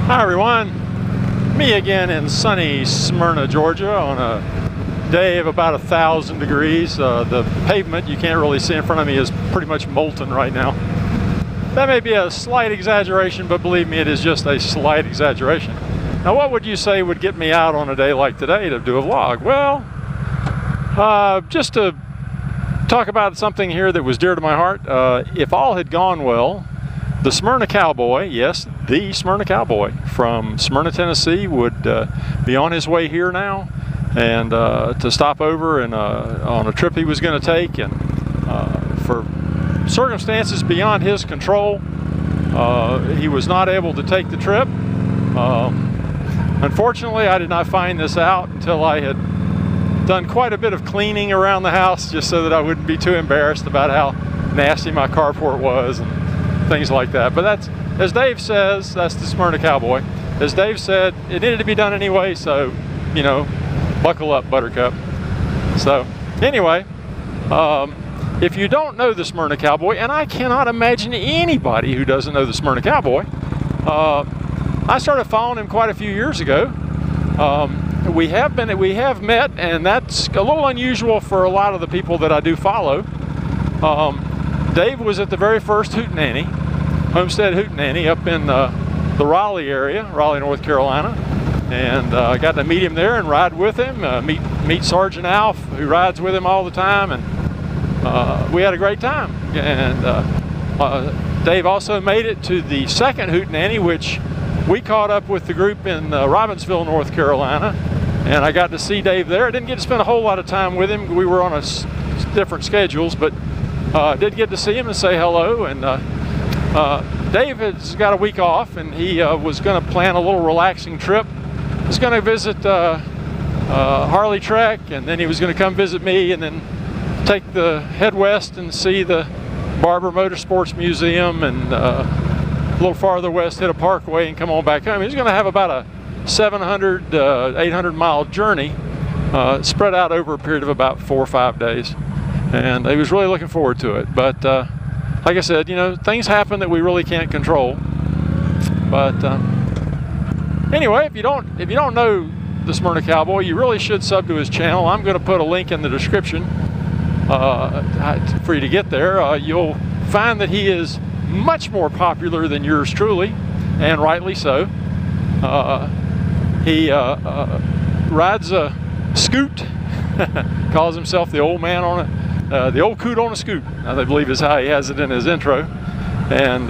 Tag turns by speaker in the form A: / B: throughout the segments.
A: Hi everyone, me again in sunny Smyrna, Georgia on a day of about 1,000 degrees. The pavement you can't really see in front of me is pretty much molten right now. That may be a slight exaggeration, but believe me, it is just a slight exaggeration. Now what would you say would get me out on a day like today to do a vlog? Well, just to talk about something here that was dear to my heart. If all had gone well, the Smyrna Cowboy, yes, the Smyrna Cowboy from Smyrna, Tennessee would be on his way here now and to stop over and on a trip he was going to take, and for circumstances beyond his control, he was not able to take the trip. Unfortunately, I did not find this out until I had done quite a bit of cleaning around the house, just so that I wouldn't be too embarrassed about how nasty my carport was and things like that. But that's, as Dave says, that's the Smyrna Cowboy. As Dave said, it needed to be done anyway, so, you know, buckle up, Buttercup. So, anyway, if you don't know the Smyrna Cowboy, and I cannot imagine anybody who doesn't know the Smyrna Cowboy, I started following him quite a few years ago. We have met, and that's a little unusual for a lot of the people that I do follow. Dave was at the very first Hootenanny, Homestead Hootenanny, up in the Raleigh area, Raleigh, North Carolina, and I got to meet him there and ride with him, meet Sergeant Alf, who rides with him all the time, and we had a great time. And Dave also made it to the second Hootenanny, which we caught up with the group in Robbinsville, North Carolina, and I got to see Dave there. I didn't get to spend a whole lot of time with him. We were on different schedules, but did get to see him and say hello. And Dave has got a week off, and he was going to plan a little relaxing trip. He was going to visit Harley Trek, and then he was going to come visit me, and then head west and see the Barber Motorsports Museum, and a little farther west hit a parkway and come on back home. He was going to have about a 700, 800 mile journey spread out over a period of about 4 or 5 days. And he was really looking forward to it. But like I said, you know, things happen that we really can't control. But anyway, if you don't know the Smyrna Cowboy, you really should sub to his channel. I'm going to put a link in the description for you to get there. You'll find that he is much more popular than yours truly, and rightly so. He rides a scoot, calls himself the old man on it. The old coot on a scoot, I believe is how he has it in his intro, and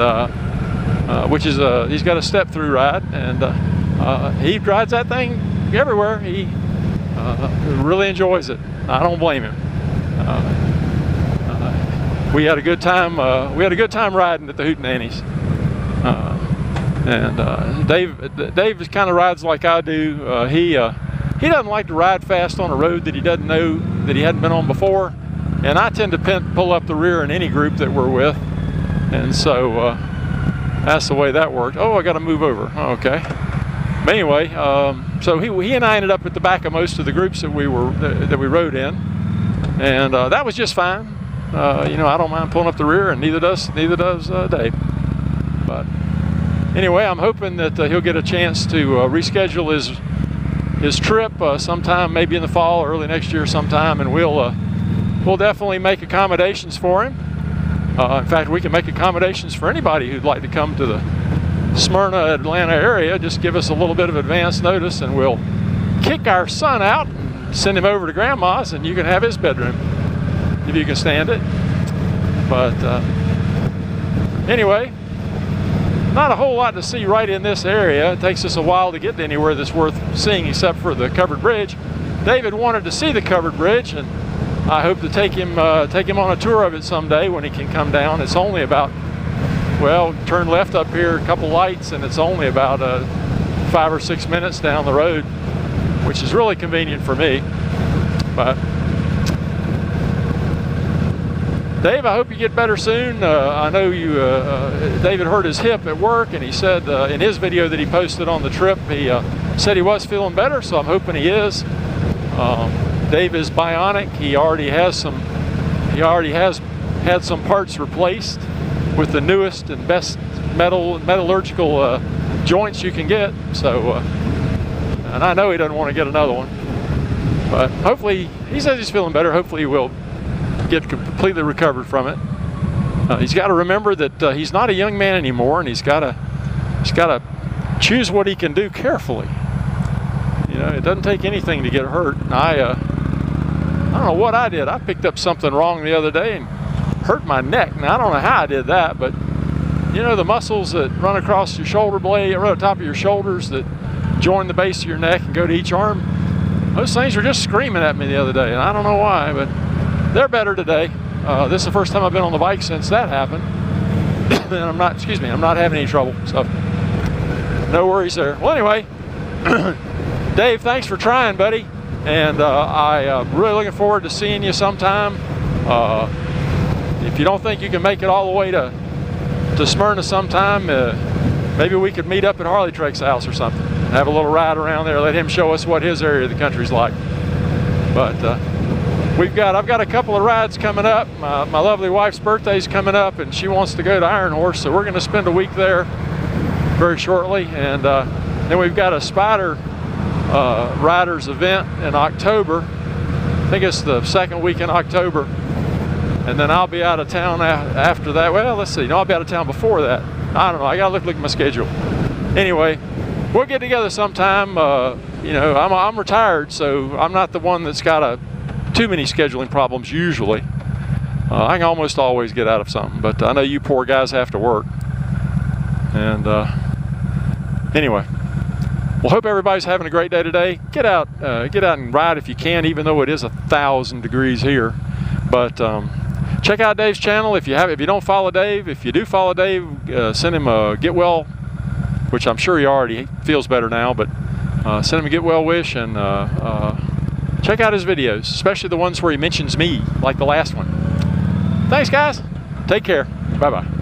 A: which is he's got a step-through ride, and he rides that thing everywhere. He really enjoys it. I don't blame him. We had a good time. We had a good time riding at the Hootenannies, and Dave kind of rides like I do. He doesn't like to ride fast on a road that he doesn't know, that he hadn't been on before. And I tend to pull up the rear in any group that we're with, and so that's the way that worked. Oh, I got to move over. Okay. But anyway, so he and I ended up at the back of most of the groups that we rode in, and that was just fine. You know, I don't mind pulling up the rear, and neither does Dave. But anyway, I'm hoping that he'll get a chance to reschedule his trip sometime, maybe in the fall or early next year sometime, and we'll definitely make accommodations for him. In fact, we can make accommodations for anybody who'd like to come to the Smyrna, Atlanta area. Just give us a little bit of advance notice, and we'll kick our son out and send him over to Grandma's, and you can have his bedroom if you can stand it. But anyway, not a whole lot to see right in this area. It takes us a while to get to anywhere that's worth seeing except for the covered bridge. David wanted to see the covered bridge, and I hope to take him on a tour of it someday when he can come down. It's only about, well, turn left up here, a couple lights, and it's only about 5 or 6 minutes down the road, which is really convenient for me. But Dave, I hope you get better soon. I know David hurt his hip at work, and he said in his video that he posted on the trip, he said he was feeling better, so I'm hoping he is. Dave is bionic. He already has had some parts replaced with the newest and best metallurgical joints you can get. So, and I know he doesn't want to get another one. But hopefully, he says he's feeling better. Hopefully he will get completely recovered from it. He's got to remember that he's not a young man anymore, and he's got to choose what he can do carefully. You know, it doesn't take anything to get hurt. And I don't know what I did. I picked up something wrong the other day and hurt my neck. Now, I don't know how I did that, but you know, the muscles that run across your shoulder blade, run on top of your shoulders that join the base of your neck and go to each arm, those things were just screaming at me the other day, and I don't know why, but they're better today. This is the first time I've been on the bike since that happened. And I'm not having any trouble, so no worries there. Well, anyway, Dave, thanks for trying, buddy, and I'm really looking forward to seeing you sometime. If you don't think you can make it all the way to Smyrna sometime, maybe we could meet up at Harley Trek's house or something, have a little ride around there, let him show us what his area of the country's like. But I've got a couple of rides coming up. My lovely wife's birthday's coming up, and she wants to go to Iron Horse, so we're going to spend a week there very shortly. And then we've got a Spider Riders event in October. I think it's the second week in October. And then I'll be out of town after that. Well, let's see. No, I'll be out of town before that. I don't know. I got to look at my schedule. Anyway, we'll get together sometime. You know, I'm retired, so I'm not the one that's got too many scheduling problems usually. I can almost always get out of something, but I know you poor guys have to work. And anyway, well, hope everybody's having a great day today. Get out and ride if you can, even though it is 1,000 degrees here. But check out Dave's channel if you don't follow Dave. If you do follow Dave, send him a get well, which I'm sure he already feels better now, but send him a get well wish, and check out his videos, especially the ones where he mentions me, like the last one. Thanks, guys. Take care. Bye-bye.